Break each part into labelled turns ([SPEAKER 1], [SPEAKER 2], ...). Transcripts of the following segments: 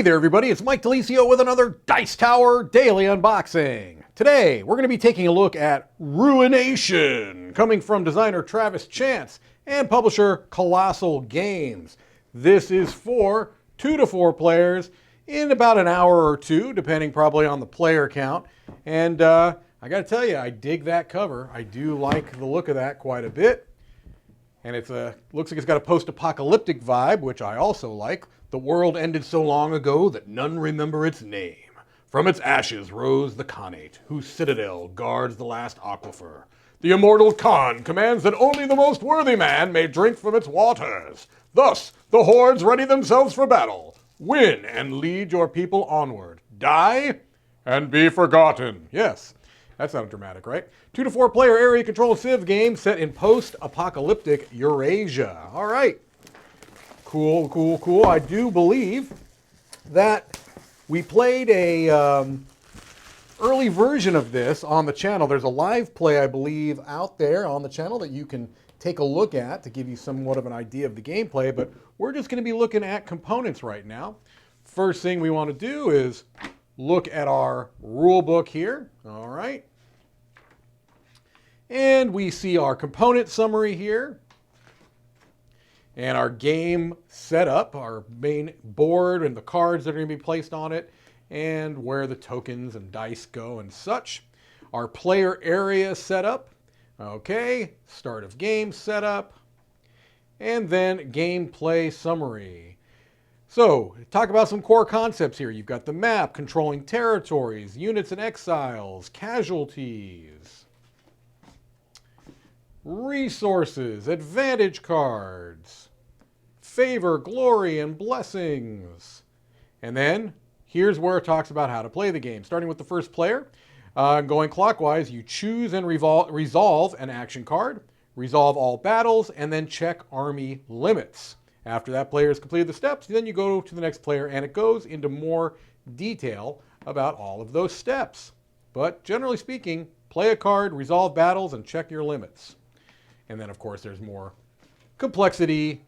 [SPEAKER 1] Hey there everybody, it's Mike Delisio with another Dice Tower Daily Unboxing. Today, we're going to be taking a look at Ruination, coming from designer Travis Chance and publisher Colossal Games. This is for 2 to 4 players in about an hour or two, depending probably on the player count. And I gotta tell you, I dig that cover. I do like the look of that quite a bit. And it looks like it's got a post-apocalyptic vibe, which I also like. The world ended so long ago that none remember its name. From its ashes rose the Khanate, whose citadel guards the last aquifer. The immortal Khan commands that only the most worthy man may drink from its waters. Thus, the hordes ready themselves for battle. Win and lead your people onward. Die and be forgotten. Yes. That sounded dramatic, right? 2 to 4 player area control Civ game set in post-apocalyptic Eurasia. All right. Cool, cool, cool. I do believe that we played a early version of this on the channel. There's a live play, I believe, out there on the channel that you can take a look at to give you somewhat of an idea of the gameplay, but we're just going to be looking at components right now. First thing we want to do is look at our rule book here. All right. And we see our component summary here. And our game setup, our main board and the cards that are going to be placed on it, and where the tokens and dice go and such. Our player area setup. Okay, start of game setup. And then gameplay summary. So, talk about some core concepts here. You've got the map, controlling territories, units and exiles, casualties, resources, advantage cards, favor, glory, and blessings. And then, here's where it talks about how to play the game. Starting with the first player, going clockwise, you choose and resolve an action card, resolve all battles, and then check army limits. After that player has completed the steps, then you go to the next player, and it goes into more detail about all of those steps. But generally speaking, play a card, resolve battles, and check your limits. And then, of course, there's more complexity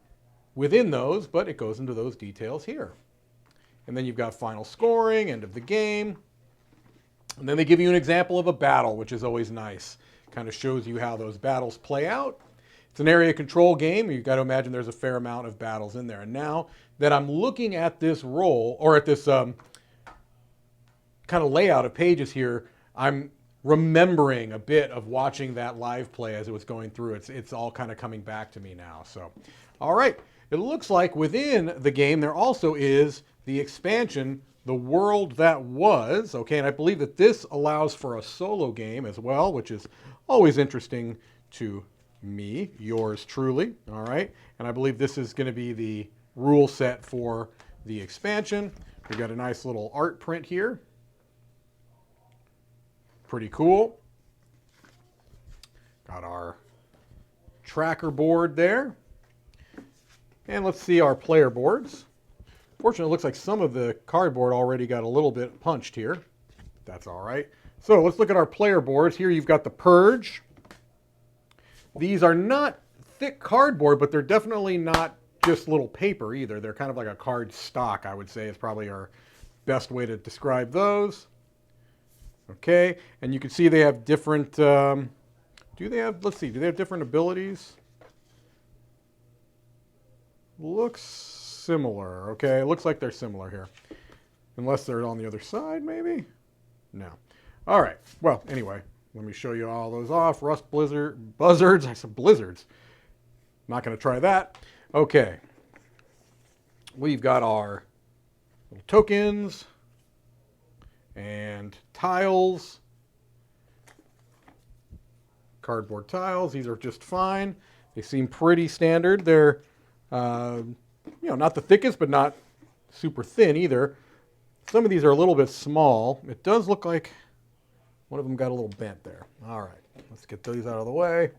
[SPEAKER 1] within those, but it goes into those details here. And then you've got final scoring, end of the game. And then they give you an example of a battle, which is always nice. Kind of shows you how those battles play out. It's an area control game. You've got to imagine there's a fair amount of battles in there. And now that I'm looking at this roll, or at this kind of layout of pages here, I'm remembering a bit of watching that live play as it was going through. It's all kind of coming back to me now. So, all right. It looks like within the game there also is the expansion, The World That Was. Okay, and I believe that this allows for a solo game as well, which is always interesting to me, yours truly. All right, and I believe this is going to be the rule set for the expansion. We've got a nice little art print here. Pretty cool. Got our tracker board there. And let's see our player boards. Fortunately, it looks like some of the cardboard already got a little bit punched here. That's all right. So let's look at our player boards. Here you've got the Purge. These are not thick cardboard, but they're definitely not just little paper either. They're kind of like a card stock, I would say, is probably our best way to describe those. Okay, and you can see they have different, do they have different abilities? Looks similar, okay, it looks like they're similar here. Unless they're on the other side, maybe? No. All right, well, anyway, let me show you all those off. Rust buzzards, I said blizzards. Not gonna try that. Okay, we've got our little tokens and tiles, cardboard tiles. These are just fine. They seem pretty standard. They're, not the thickest, but not super thin either. Some of these are a little bit small. It does look like one of them got a little bent there. All right, let's get these out of the way.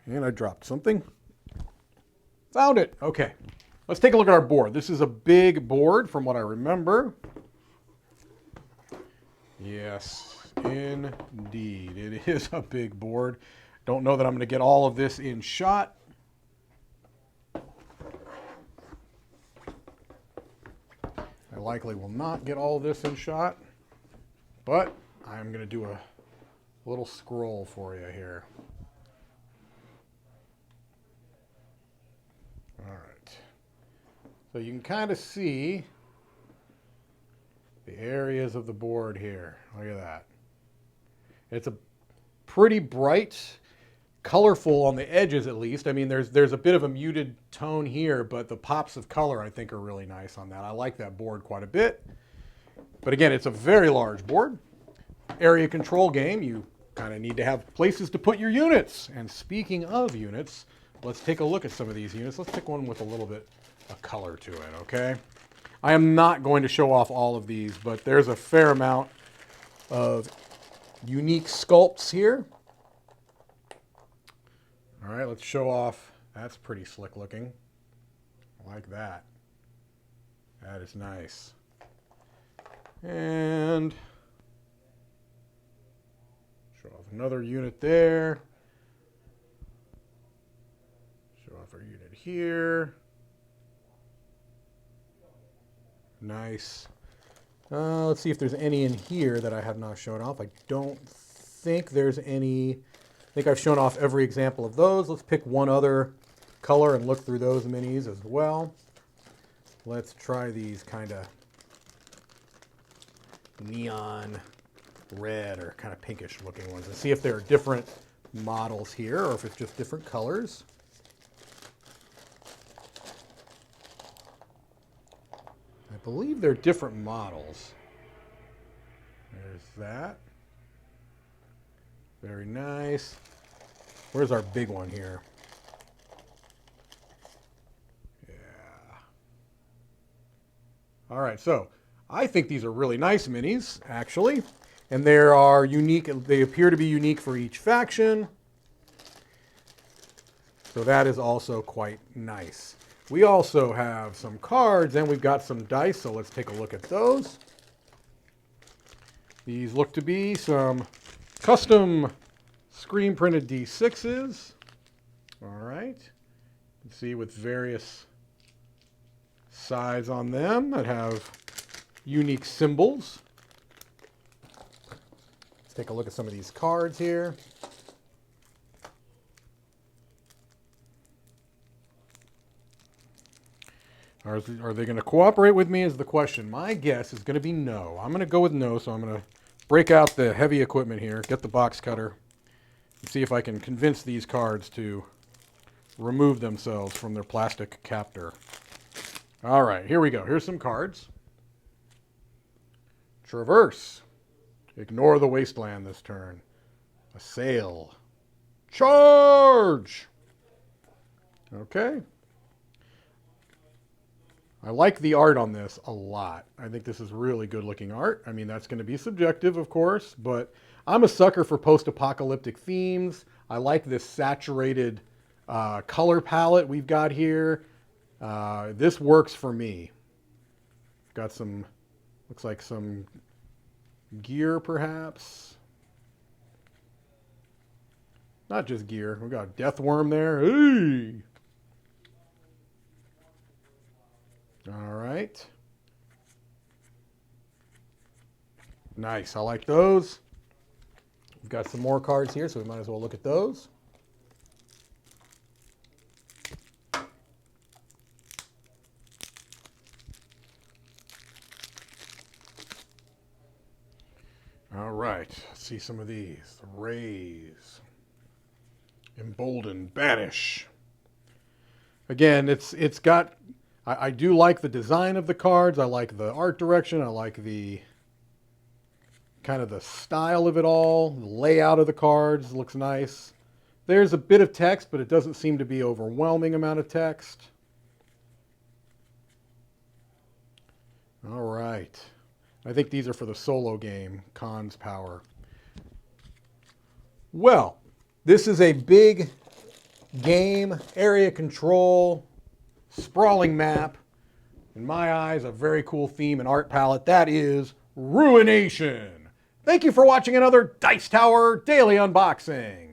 [SPEAKER 1] And I dropped something. Found it. Okay. Let's take a look at our board. This is a big board from what I remember. Yes, indeed. It is a big board. Don't know that I'm going to get all of this in shot. likely will not get all of this in shot, but I'm going to do a little scroll for you here. All right. So you can kind of see the areas of the board here. Look at that. It's a pretty bright, colorful on the edges at least. I mean, there's a bit of a muted tone here, but the pops of color I think are really nice on that. I like that board quite a bit. But again, it's a very large board. Area control game, you kind of need to have places to put your units. And speaking of units, let's take a look at some of these units. Let's pick one with a little bit of color to it, okay? I am not going to show off all of these, but there's a fair amount of unique sculpts here. All right, let's show off. That's pretty slick looking. I like that. That is nice. And show off another unit there. Show off our unit here. Nice. Let's see if there's any in here that I have not shown off. I don't think there's any. I think I've shown off every example of those. Let's pick one other color and look through those minis as well. Let's try these kind of neon red or kind of pinkish looking ones and see if there are different models here or if it's just different colors. I believe they're different models. There's that. Very nice. Where's our big one here? Yeah. All right, so I think these are really nice minis, actually. And they are unique. They appear to be unique for each faction. So that is also quite nice. We also have some cards and we've got some dice, so let's take a look at those. These look to be some custom screen printed D6s. All right. You can see with various sides on them that have unique symbols. Let's take a look at some of these cards here. Are they going to cooperate with me is the question. My guess is going to be no. I'm going to go with no, so I'm going to break out the heavy equipment here, get the box cutter, and see if I can convince these cards to remove themselves from their plastic captor. All right, here we go. Here's some cards. Traverse. Ignore the wasteland this turn. Assail. Charge! Okay. I like the art on this a lot. I think this is really good looking art. I mean, that's going to be subjective, of course, but I'm a sucker for post-apocalyptic themes. I like this saturated color palette we've got here. This works for me. Got some, looks like some gear perhaps. Not just gear. We've got a death worm there. Hey! All right. Nice. I like those. We've got some more cards here, so we might as well look at those. All right. Let's see some of these. The Rays. Embolden. Banish. Again, it's got... I do like the design of the cards. I like the art direction. I like the kind of the style of it all. The layout of the cards looks nice. There's a bit of text, but it doesn't seem to be overwhelming amount of text. All right. I think these are for the solo game, Khan's Power. Well, this is a big game, area control, sprawling map. In my eyes, a very cool theme and art palette. That is Ruination. Thank you for watching another Dice Tower Daily Unboxing.